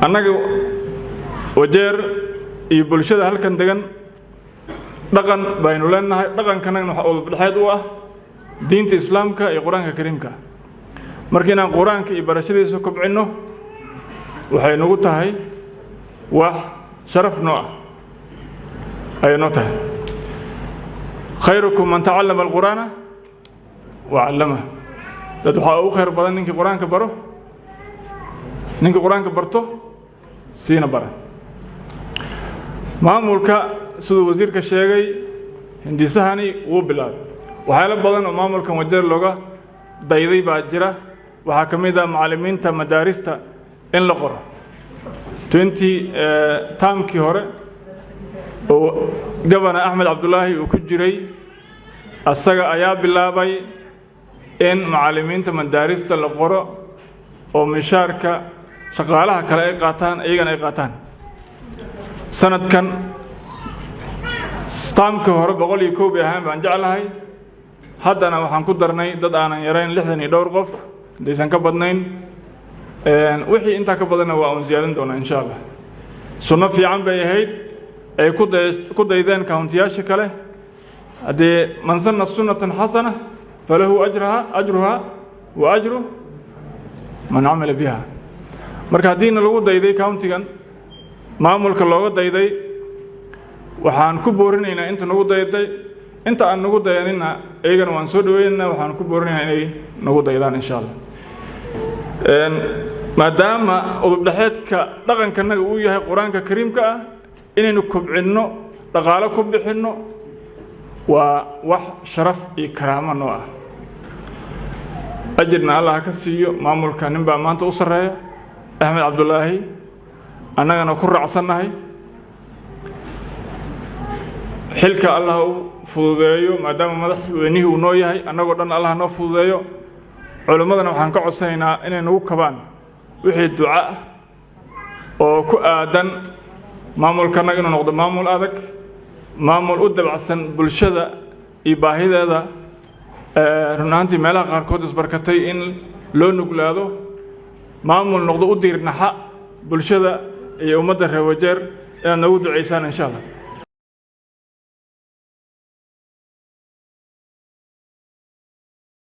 annaga wajeer iyo bulshada halkan degan dhaqan baynu leenahay dhaqankana waxa uu dhexeed u ah diinta islaamka iyo quraanka kariimka markiina quraanka iyo barashadiisa kobcino waxay nagu tahay wax sharaf noo ah ay noo tahay khayrukum man ta'allama al-qur'ana wa 'allama dad waxa uu khayr badan ninkii quraanka baro ninkii quraanka barto siina bara maamulka sidoo wasiirka sheegay hindisahani wuu bilaabay waxyaalo badan oo maamulkan wajeer looga dayday baa jira waxa kamid ah macallimiinta madaarista in la qoro 20 taamkii hore oo gabana Ahmed Abdullahi uu ku jiray asaga ayaa bilaabay in macallimiinta madaarista la qoro oo mishaarka shaqaalaha kale ay qaataan ayagana ay qaataan sanadkan taamkii hore 101 ahaan baan jeclahay haddana waxaan ku darnay dad aanan yarayn 60 iyo dhowr qof deesan ka badnayn wixii inta ka badanna waa aan ziyaadan doonaa insha Allah sunno fiican bay ahayd ay ku daydeen county-yaasha kale hadee man sanna sunnatan hasana falahu ajruha wa ajru man amila biha marka hadii lagu dayday county-gan maamulka looga dayday waxaan ku boorinaynaa inta nagu dayday inta aan nagu dayanina ayagana waan soo dhaweynaa waxaan ku boorinaynaa inay nagu daydaan insha Allah maadaama udub dhaxeedka dhaqankanaga uu yahay quraanka kariimka ah inaynu kobcino dhaqaale ku bixino waa wax sharaf iyo karaamo noo ah ajirna Allah ka siiyo maamulka ninba maanta u sareeya Ahmed Abdullahi annagana ku raacsanahay xilka Allah uu fududeeyo maadaama madaxweynuhu uu noo yahay annagoo dhan Allah noo fududeeyo culimadana waxaan ka codsanaynaa inay nagu kabaan wixii duca oo ku aadan maamulkana inuu noqdo maamul adag maamul u dabacsan bulshada iyo baahideeda runaantii meelaha qaarkood isbarkatay in loo nuglaado maamul noqdo u diirnaxa bulshada iyo ummadda reer wajeer inaad nagu duceysaan insha Allah